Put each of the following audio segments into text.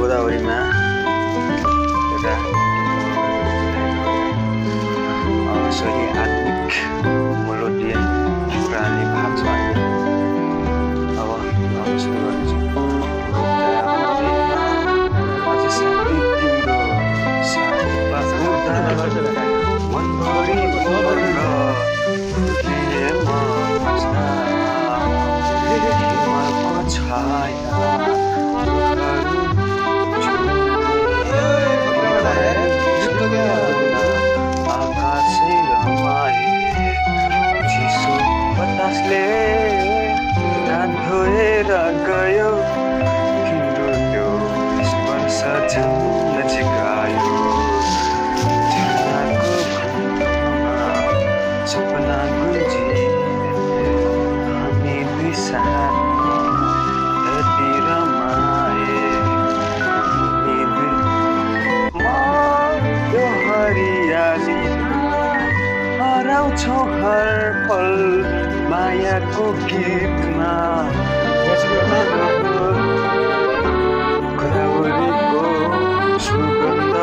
गोदावरीमा एउटा सही आत्मिक मेलोडियन कुराले भाग छ होइन। अब सुरु गर्नेछु। गयो तिम्रो त्यो स्पर्श झन् नजिकायो झर्नाको घुममा सपना गुन्जी हामी दुई साथ यति रमाए म यो हरियाली हराउँछौ हर पल मायाको गीतमा गोदावरीको सुगन्ध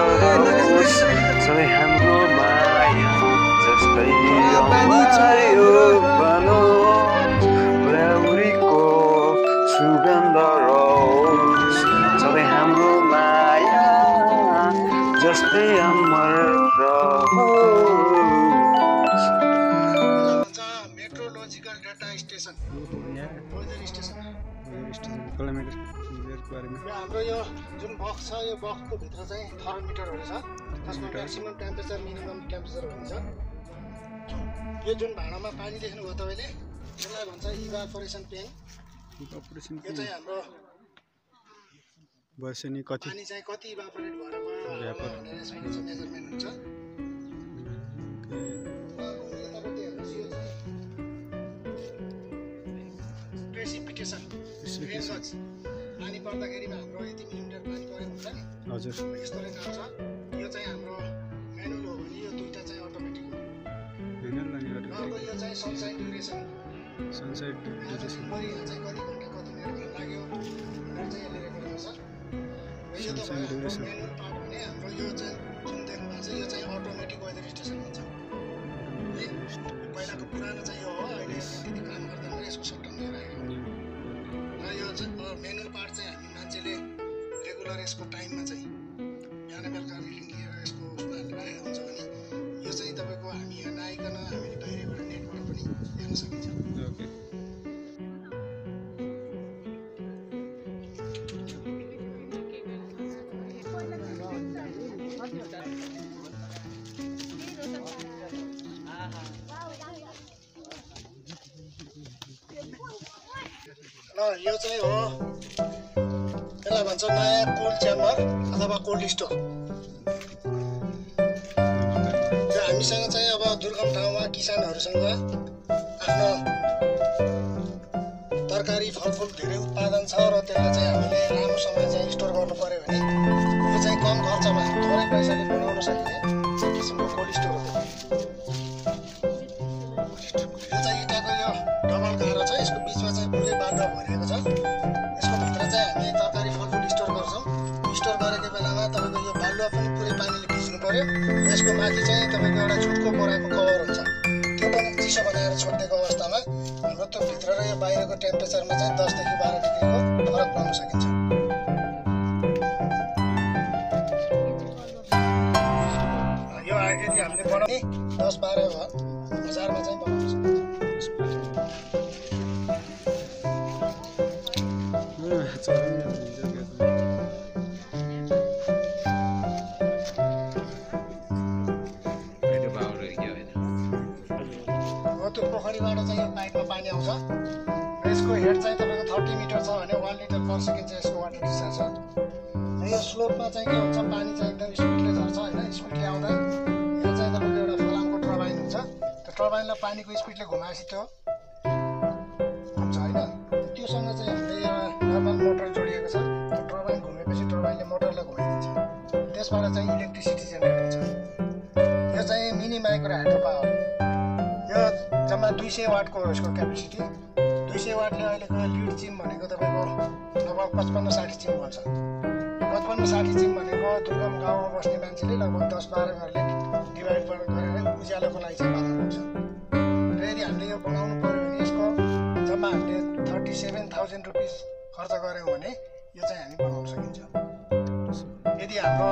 सबै हाम्रो माया जस्तै रमायो भनौ गोदावरीको सुगन्ध रहोस् सबै हाम्रो माया जस्तै अमर रहोस्। Meteorological data station weather station हाम्रो यो जुन बक्स छ यो बक्सको भित्र चाहिँ थर्मोमिटरहरू छ जसमा म्याक्सिमम टेम्परेचर मिनिमम टेम्परेचर हुन्छ। यो जुन भाँडामा पानी देख्नुभयो तपाईँले यसलाई भन्छ इभापोरेसन प्यान। यो चाहिँ हाम्रो वर्षनी कति पानी चाहिँ कति इभापोरेट भएर गयो भनेर यसमा मेजरमेन्ट हुन्छ। प्रेसिपिटेसन रेनगज पानी पर्दाखेरिमा हाम्रो यति मिलिमिटर पानी परेको हुन्छ नि हजुर यस्तो रेन्ज आउँछ। यो चाहिँ हाम्रो म्यानुअल हो भने यो दुईटा चाहिँ अटोमेटिक हो। अर्को यो चाहिँ सनसाइन ड्युरेसन यहाँ चाहिँ कति घन्टा कति मिनट लाग्यो भनेर चाहिँ यसले रेकर्ड गर्छ। यो त भयो म्यानुअल पार्ट भने हाम्रो यो चाहिँ जुन देख्नु भएको छ यो चाहिँ अटोमेटिक वेदर स्टेसन भन्छ। पहिलाको पुरानो चाहिँ यो हो अहिले त्यति काम गर्दैन यसको सट्टम लिएर आएको। र यो चाहिँ म्यानुअल पार्ट चाहिँ हामी मान्छेले रेगुलर यसको टाइममा चाहिँ बिहान बेलुका रिडिङ लिएर यसको उसमा राखेको हुन्छ भने यो चाहिँ तपाईँको हामी यहाँ नआइकन हामीले बाहिरबाट नेटबाट पनि हेर्न सकिन्छ। यो चाहिँ हो यसलाई भन्छ नयाँ कोल्ड च्याम्बर अथवा कोल्ड स्टोर। यो हामीसँग चाहिँ अब दुर्गम ठाउँमा किसानहरूसँग आफ्नो तरकारी फलफुल धेरै उत्पादन छ र त्यसलाई चाहिँ हामीले लामो समय चाहिँ स्टोर गर्नु पर्यो भने यो चाहिँ कम खर्चमा थोरै पैसाले बनाउन सकिने किसिमको कोल्ड स्टोर हो। यो चाहिँ इँटाको यो डबल गाह्रो छ यसको बिचमा चाहिँ पुरै बालुवा भरिएको छ। यसको भित्र चाहिँ हामी तरकारी फलफुल स्टोर गर्छौँ। स्टोर गरेको बेलामा तपाईँको यो बालुवा पनि पुरै पानीले भिज्नु पर्यो। यसको माथि चाहिँ तपाईँको एउटा छुटको बोराको कभर हुन्छ त्यो पनि चिसो बनाएर छोडिदिएको अवस्थामा हाम्रो त्यो भित्र र यो बाहिरको टेम्परेचरमा चाहिँ 10 देखि 12 डिग्रीको फरक पाउन सकिन्छ। यो यदि हामीले बनाउने 10-12 हजारमा चाहिँ बनाउन सकिन्छ। त्यो पोखरीबाट चाहिँ यो पाइपमा पानी आउँछ र यसको हेड चाहिँ तपाईँको 30 मिटर छ भने 1 लिटर पर सेकेन्ड चाहिँ यसको वाटर डिस्चार्ज छ। यो स्लोपमा चाहिँ के हुन्छ पानी चाहिँ एकदम स्पिडले झर्छ होइन। स्पिडले आउँदा यहाँ चाहिँ तपाईँको एउटा फलामको टर्बाइन हुन्छ। त्यो टर्बाइनलाई पानीको स्पिडले घुमाएपछि त्यो घुम्छ होइन। त्योसँग चाहिँ हामीले एउटा नर्मल मोटर जोडिएको छ। त्यो टर्बाइन घुमेपछि टर्बाइनले मोटरलाई घुमाइदिन्छ। त्यसबाट चाहिँ इलेक्ट्रिसिटी जेनेरेट हुन्छ। यो चाहिँ मिनी माइक्रो हाइड्रो पावर। यो जम्मा 200 वाटको हो यसको क्यापेसिटी। 200 वाटले अहिलेको लिड चिम भनेको तपाईँको लगभग 55-60 चिम बन्छ। 55-60 चिम भनेको दुर्गम गाउँमा बस्ने मान्छेले लगभग 10-12 घरले डिभाइड गरेर उज्यालोको लागि चाहिँ बनाउनु छ। र यदि हामीले यो बनाउनु पर्यो भने यसको जम्मा हामीले 37,000 रुपिस खर्च गऱ्यौँ भने यो चाहिँ हामी बनाउन सकिन्छ। यदि हाम्रो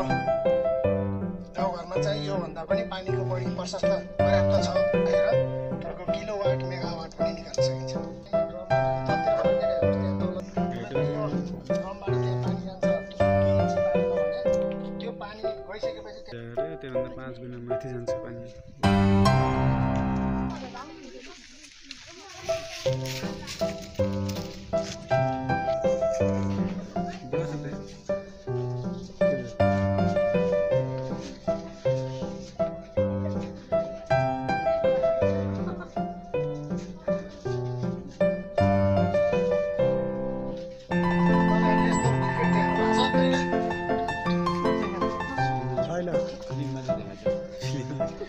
गाउँघरमा चाहिँ योभन्दा पनि पानीको बढी प्रशस्त पर्याप्त छ भनेर तपाईँको किलोवाट मेगावाट पनि निकाल्न सकिन्छ। त्योभन्दा 5 गुणा माथि जान्छ पानी।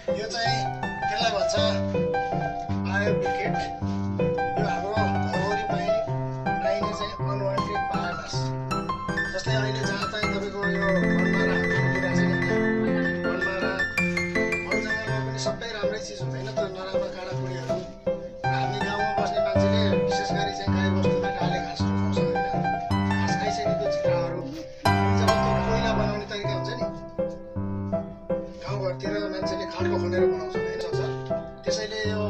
यो चाहिँ त्यसलाई भन्छ फायर ब्रिगेड। यो हाम्रो घरवरिपरि गाइने चाहिँ अनवान्टेड बायोमास। जस्तै अहिले जहाँ चाहिँ तपाईँको यो वनमारा फुलिरहेको छ नि, वनमारा वन जङ्गलमा पनि सबै राम्रै चिज हुँदैन त, नराम्रो काँडाकुँडीहरू। हामी गाउँमा बस्ने मान्छेले विशेष गरी चाहिँ गाई बस्तुमा डाले घाँस रुचाउँछ होइन, घाँस खाइसकेको चित्राहरू। जब त्यो कोइला बनाउने तरिका हुन्छ नि, गाउँघरतिर मान्छेले खाल्डो खनेर बनाउँछ होइन सक्छ। त्यसैले यो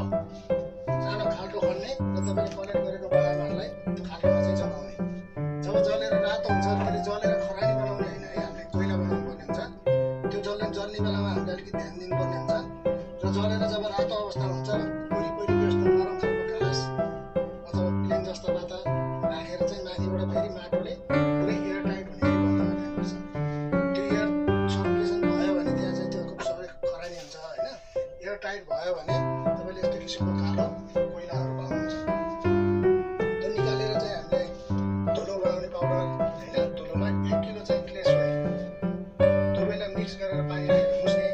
सानो खाल्डो खन्ने र तपाईँले कलेक्ट गरेको बायोमासलाई त्यो खाल्डोमा चाहिँ जलाउने। जब जलेर रातो हुन्छ फेरि जलेर खरानी बनाउने होइन है, हामीले कोइला बनाउनु पर्ने हुन्छ। त्यो जल्ने बेलामा हामीले अलिकति ध्यान दिनुपर्ने हुन्छ। र जलेर जब रातो अवस्था हुन्छ वरिपरि यस्तो नरम खालको घाँस अथवा प्लेन जस्ताबाट राखेर चाहिँ माथिबाट फेरि माटोले पुरै एयर टाइट हुने गरी बन्द गर्नुपर्छ। त्यो एयर सर्कुलेसन भयो भने त्यहाँ चाहिँ त्यो सबै खरानी हुन्छ होइन। एयर टाइट भयो भने तपाईँले यस्तो किसिमको कालो कोइलाहरू पाउनुहुन्छ। त्यो निकालेर चाहिँ हामीले धुलो बनाउने पाउडर होइन, धुलोमा 1 किलो चाहिँ क्ले सोइल दुवैलाई मिक्स गरेर पानीले मुस्ने।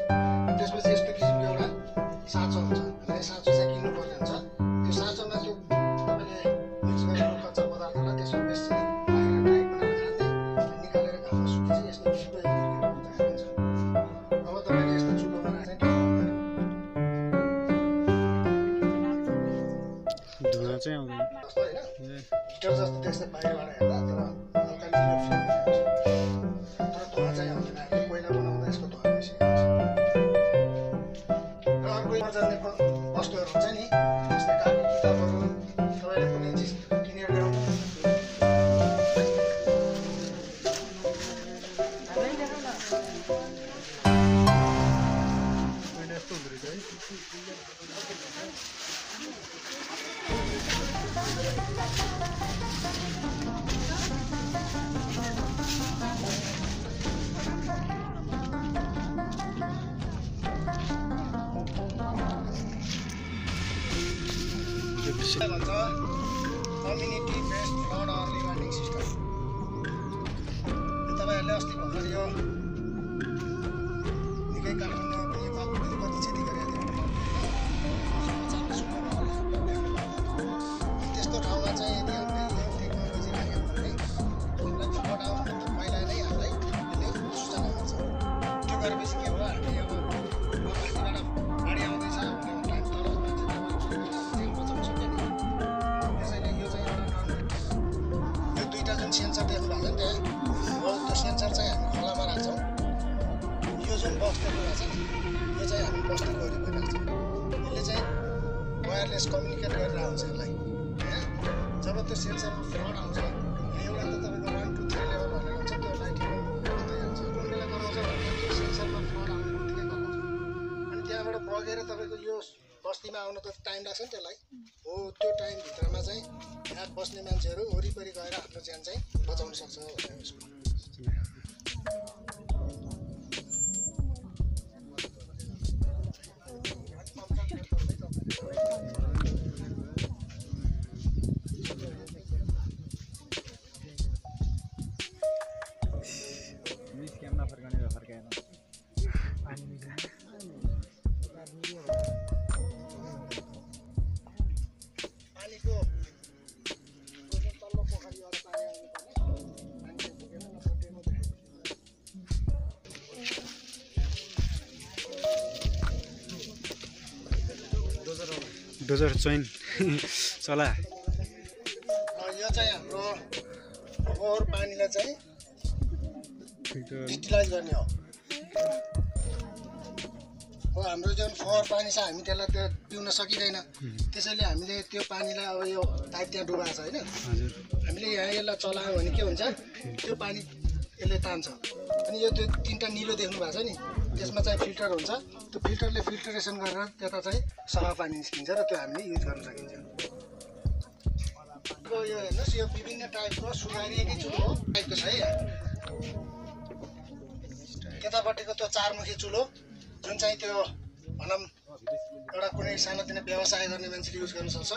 त्यसपछि यस्तो किसिमको एउटा साँचो हुन्छ, अनि साँचो चाहिँ किन्नुपर्ने हुन्छ। त्यो साँचोमा त्यो तपाईँले मिक्स गरेको कच्चा पदार्थलाई त्यसमा बेसी बाहिर टाइट बनाएर खाने, निकालेर घाममा सुकेपछि यस्तो छिटो हुन्छ। अब तपाईँले यस्तो चुलोमा राख्ने धुवा चाहिँ आउँदैन जस्तो होइन, हिटर जस्तो देख्छ बाहिरबाट हेर्दा, तर हल्का निलो फ्लेम हुन्छ। तर धुवा चाहिँ आउँदैन। हामीले कोइला बनाउँदा यसको धुवा बेसी आउँछ। र अर्को नजान्ने वस्तुहरू हुन्छ नि, जस्तै कापी किताबहरू तपाईँले कुनै चिज किनेर ल्याउनु, भन्छ community based flood early warning system. यो तपाईँहरूले अस्ति भर्खर यो निकै काठमाडौँमा पनि बाबुले कति क्षति गरेको थियो त्यस्तो ठाउँमा चाहिँ यदि हामीले यो टेक्नोलोजी राख्यौँ भने हामीलाई फ्लड आउनुभन्दा पहिला नै हामीलाई यसले सूचना गर्छ। त्यो गरेपछि के हो, हामीले अब माथिबाट गाडी आउँदैछ भने टाइम तल मान्छे बचाउन सक्यो नि। त्यसैले यो चाहिँ एउटा यो दुईवटा जुन सेन्सर देख्नु भएको छ नि त्यहाँ, त्यो सेन्सर चाहिँ हामी खोलामा राख्छौँ। यो जुन बक्स देख्नु भएको छ नि, यो चाहिँ हामी बस्तीको वरिपरि राख्छौँ। यसले चाहिँ वायरलेस कम्युनिकेट गरेर आउँछ यसलाई होइन। जब त्यो सेन्सरमा फ्लड आउँछ, एउटा त तपाईँको 1, 2, 3 लेभल भनेर हुन्छ, त्यो लाइटहरू बन्दै जान्छ। कुन बेला कराउँछ भने त्यो सेन्सरमा फ्लड आउने बित्तिकै कराउँछ। अनि त्यहाँबाट बगेर तपाईँको यो बस्तीमा आउन त टाइम लाग्छ नि त्यसलाई। हो त्यो टाइमभित्रमा चाहिँ यहाँ बस्ने मान्छेहरू वरिपरि गएर आफ्नो ज्यान चाहिँ बचाउन सक्छ भनेर यसको। पानीको तल्लो पोखरीबाट पानी आउनुपर्ने, मान्छे पुगेन, नत्र डेमो देखाइदिनु। डोजर चैन चला यो चाहिँ हाम्रो फोहोर पानीलाई चाहिँ डिस्टिलाइज गर्ने हो हाम्रो जुन फोहोर पानी छ हामी त्यसलाई त्यो पिउन सकिँदैन त्यसैले हामीले त्यो पानीलाई अब यो पाइप त्यहाँ डुबाएको छ होइन हामीले यहाँ यसलाई चलायो भने के हुन्छ त्यो पानी यसले तान्छ अनि यो त्यो तीनटा निलो देख्नु भएको छ नि त्यसमा चाहिँ फिल्टर हुन्छ त्यो फिल्टरले फिल्टरेसन गरेर त्यता चाहिँ सफा पानी निस्किन्छ र त्यो हामीले युज गर्न सकिन्छ यो हेर्नुहोस् यो विभिन्न टाइपको सुधारिएकै चुलो हो टाइपको छ है त्यतापट्टिको त्यो चारमुखी चुलो जुन चाहिँ त्यो भनौँ एउटा कुनै सानोतिनो व्यवसाय गर्ने मान्छेले युज गर्न सक्छ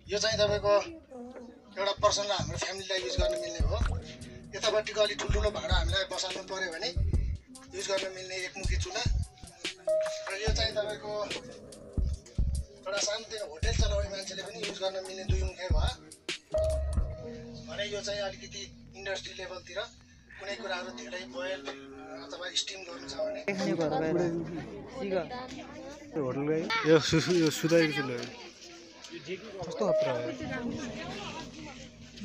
यो चाहिँ तपाईँको एउटा पर्सनल हाम्रो फ्यामिलीलाई युज गर्न मिल्ने हो यतापट्टिको अलिक ठुल्ठुलो भाँडा हामीलाई बसाल्नु पऱ्यो भने युज गर्न मिल्ने एकमुखी चुला र यो चाहिँ तपाईँको एउटा सानोतिनो होटेल चलाउने मान्छेले पनि युज गर्न मिल्ने दुईमुखे भयो भने यो चाहिँ अलिकति इन्डस्ट्री लेभलतिर कुनै कुराहरू धेरै बोइल अथवा स्टिम गर्नु छ भने यो सुधाएको चुलो कस्तो खतरा हो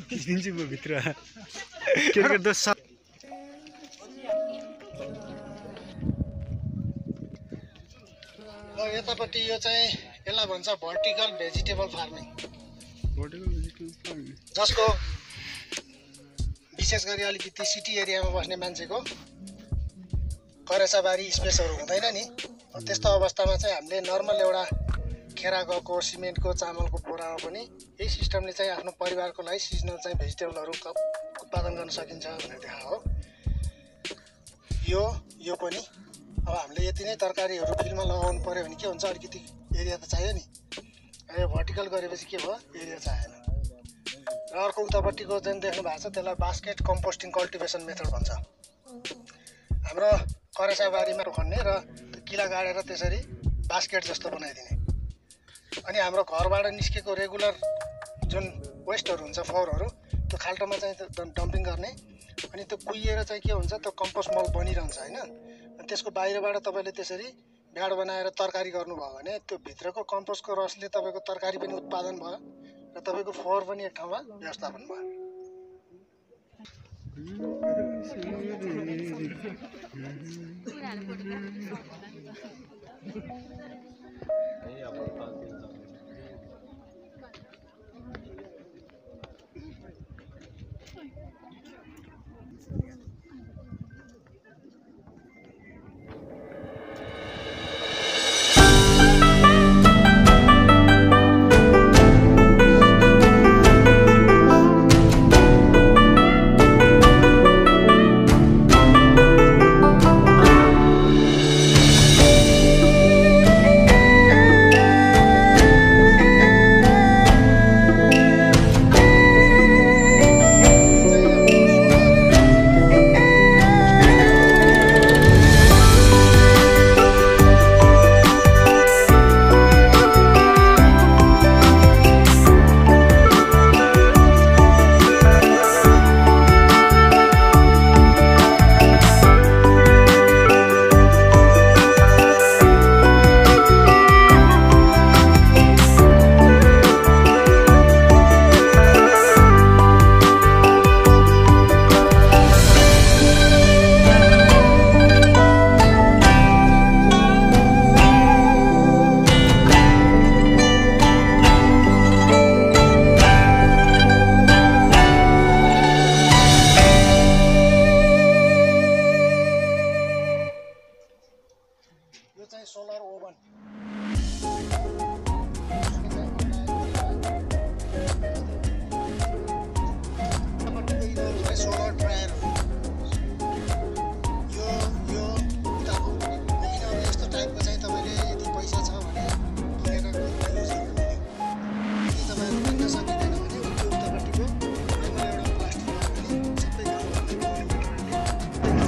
किसिन्छ म भित्र के दस यतापट्टि यो चाहिँ यसलाई भन्छ भर्टिकल भेजिटेबल फार्मिङ जसको विशेष गरी अलिकति सिटी एरियामा बस्ने मान्छेको करेसाबारी स्पेसहरू हुँदैन नि त्यस्तो अवस्थामा चाहिँ हामीले नर्मल एउटा खेरा गएको सिमेन्टको चामलको बोरामा पनि यही सिस्टमले चाहिँ आफ्नो परिवारको लागि सिजनल चाहिँ भेजिटेबलहरू उत्पादन गर्न सकिन्छ भनेर देखा हो यो पनि अब हामीले यति नै तरकारीहरू फिल्डमा लगाउनु पऱ्यो भने के हुन्छ अलिकति एरिया त चाहियो नि यो भर्टिकल गरेपछि के भयो एरिया चाहिएन र अर्को उतापट्टिको जुन देख्नु भएको छ त्यसलाई बास्केट कम्पोस्टिङ कल्टिभेसन मेथड भन्छ हाम्रो करेसाबारीमा खन्ने र किला गाडेर त्यसरी बास्केट जस्तो बनाइदिने अनि हाम्रो घरबाट निस्केको रेगुलर जुन वेस्टहरू हुन्छ फोहोरहरू त्यो खाल्टोमा चाहिँ डम्पिङ गर्ने अनि त्यो कुहिएर चाहिँ के हुन्छ त्यो कम्पोस्ट मल बनिरहन्छ होइन अनि त्यसको बाहिरबाट तपाईँले त्यसरी ब्याड बनाएर तरकारी गर्नुभयो भने त्यो भित्रको कम्पोस्टको रसले तपाईँको तरकारी पनि उत्पादन भयो र तपाईँको फोहोर पनि एक ठाउँमा व्यवस्थापन भयो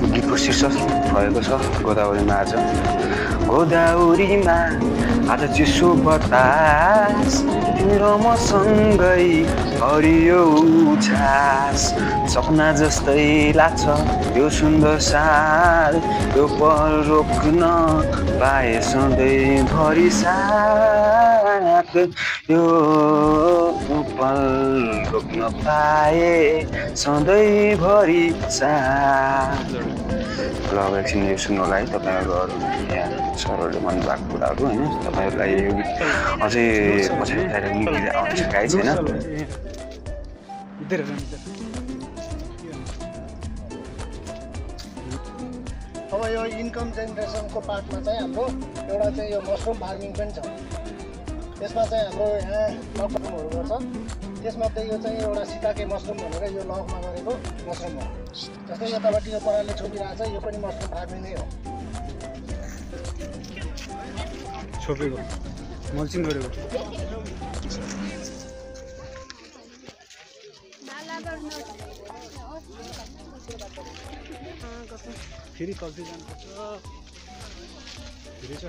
गीतको शीर्षक भएको छ गोदावरीमा आज गोदावरीमा आज चिसो बतास तिम्रो मसँगै हरियो छास सपना जस्तै लाग्छ यो सुन्दर साल यो पल रोक्न पाए सधैँभरि साथ साथ यो पल रोक्न पाए सधैँभरि साथ। ल अब एकछिन यो सुन्नु होला है तपाईँहरू अरू यहाँ सरहरूले भन्नुभएको कुराहरू होइन तपाईँहरूलाई यो गीत अझै पछाडि पछाडि निक्लिँदै आउँदैछ गाइज होइन। अब यो इन्कम जेनेरेसनको पार्टमा चाहिँ हाम्रो एउटा चाहिँ यो मसरुम फार्मिङ पनि छ। त्यसमा चाहिँ हाम्रो यहाँ मसरुमहरू गर्छ। त्यसमध्ये यो चाहिँ एउटा सिकाके मसरुम भनेर यो लगमा गरेको मसरुम हो। जस्तै यतापट्टि यो परालले छोपिरहेको छ यो पनि मसरुम फार्मिङ नै हो। छोपेको मल्चिङ गरेको फेरि कल्ती जानुपर्छ फेरि छ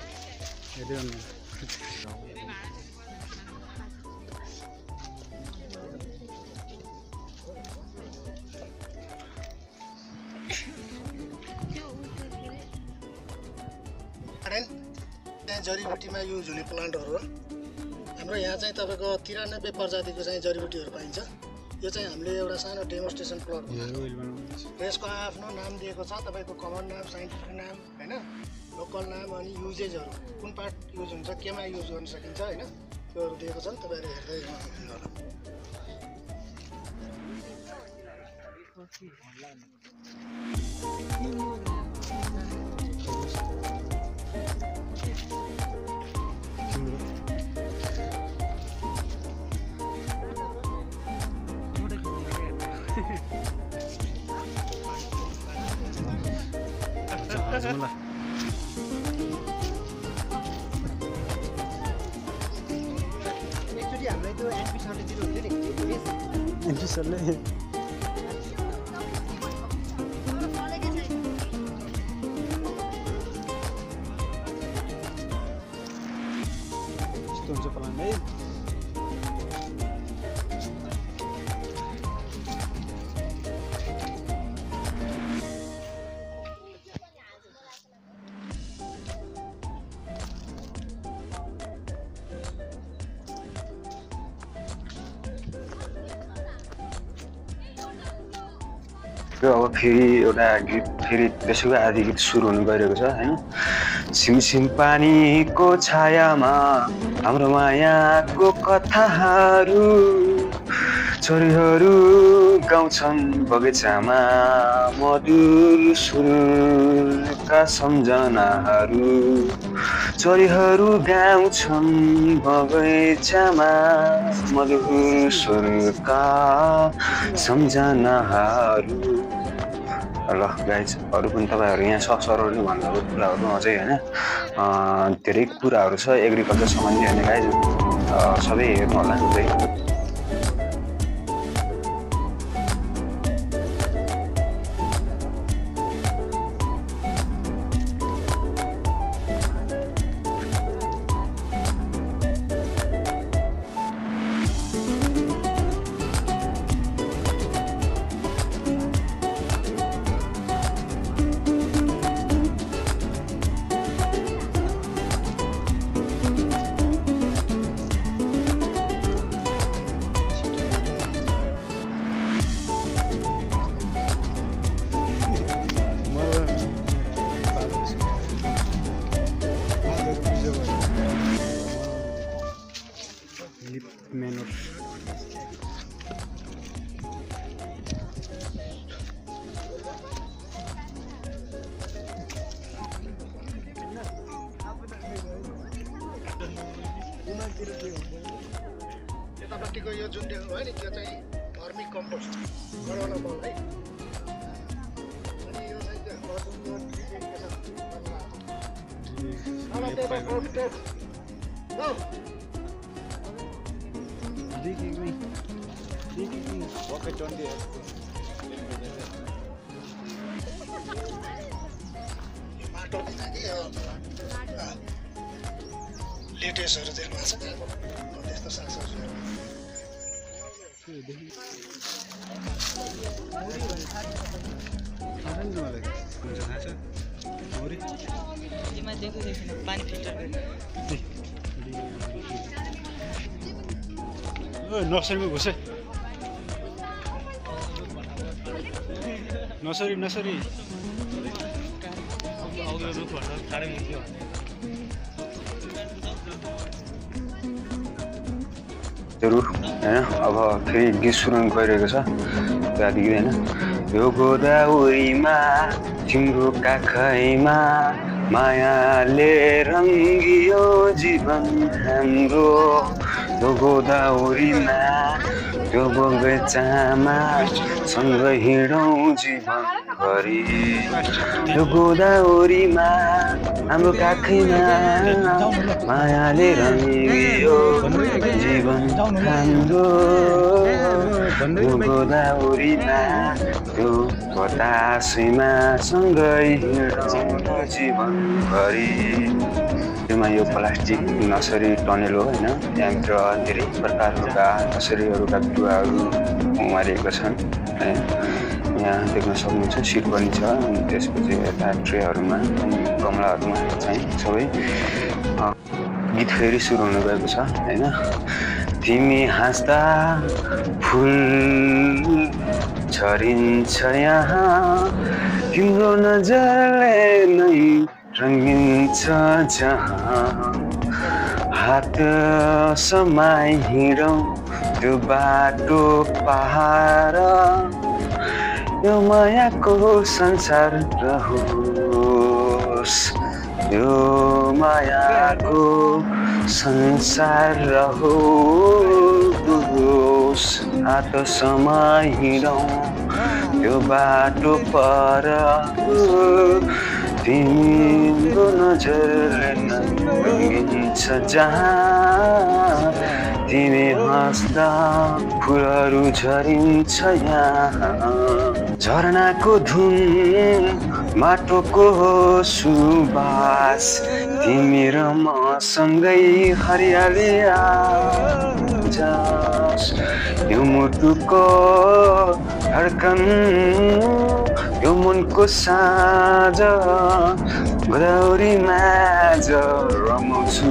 हेर्दै गर्नु त्यहाँ जडीबुटीमा युज हुने प्लान्टहरू हो। हाम्रो यहाँ चाहिँ तपाईँको 93 प्रजातिको चाहिँ जडीबुटीहरू पाइन्छ। यो चाहिँ हामीले एउटा सानो डेमोन्स्ट्रेसन प्लट हो। यसको आफ्नो नाम दिएको छ तपाईँको कमन नाम साइन्टिफिक नाम होइन लोकल नाम अनि युजेजहरू कुन पार्ट युज हुन्छ केमा युज गर्न सकिन्छ होइन त्योहरू दिएको छ। तपाईँहरू हेर्दै हुनु होला। मलाई एकचोटि हामीलाई त्यो एनपी सरले दिनुहुन्थ्यो नि एन्ट्री सरले यस्तो हुन्छ प्लान है। यो अब फेरि एउटा गीत फेरि त्यसैको आदि गीत सुरु हुनु गइरहेको छ होइन। सिमसिम पानीको छायामा हाम्रो मायाको कथाहरू छोरीहरू गाउँछन् बगैँचामा मधुर सुरका सम्झनाहरू छोरीहरू गाउँछन् बगैँचामा मधुर सुरका सम्झनाहरू। ल गाइज अरू पनि तपाईँहरू यहाँ सरहरूले भन्नुभएको कुराहरू अझै होइन धेरै कुराहरू छ एग्रिकल्चर सम्बन्धी होइन गाइज सबै हेर्नु होला चाहिँ। मेनोर यतापट्टिको यो जुन देख्नु भयो नि त्यो चाहिँ भर्मी कम्पोस्ट गराउन बल है। अनि यो चाहिँ माटो लेटेसहरू देख्नु भएको छ त्यस्तो सागसब्जीहरू पानी फिल्टर नर्सरीमा घुसे नर्सरी जरुर होइन अब फेरि गीत सुनाउनु गइरहेको छ त्यहाँदेखि होइन यो गोदावरीमा तिम्रो काखैमा मायाले रङ्गियो जीवन हाम्रो यो गोदावरीमा त्यो बगैँचामा सँगै हिँडौँ जीवनभरि यो गोदावरीमा हाम्रो काखैमा मायाले रङ्गियो जीवन हाम्रो यो गोदावरीमा त्यो बतासैमा सँगै हिँडौँ जीवनभरि त्योमा यो प्लास्टिक नर्सरी टनेल हो होइन त्यहाँभित्र धेरै प्रकारका नर्सरीहरूका बिरुवाहरू उमारिएका छन् है यहाँ देख्न सक्नुहुन्छ सिट पनि छ अनि त्यसपछि यता ट्रेहरूमा अनि गमलाहरूमा चाहिँ सबै गीत फेरि सुरु हुन गएको छ होइन तिमी हाँस्दा फुल झरिन्छ यहाँ तिम्रो नजरले नै रङ्गिन्छ जहाँ हात समाई हिँडौँ त्यो बाटो पहाड यो मायाको संसार रहोस् यो मायाको संसार रहोस् हात समाई हिँडौँ त्यो बाटो पर तिम्रो नजरले रङ्गिन्छ जहाँ तिमी हाँस्दा फुलहरू झरिन्छ यहाँ झरनाको धुन माटोको सुबास तिमी र मसँगै हरियाली आउँछ यो मुटुको धड्कन यो मनको साँझ गोदावरीमा रमाउँछु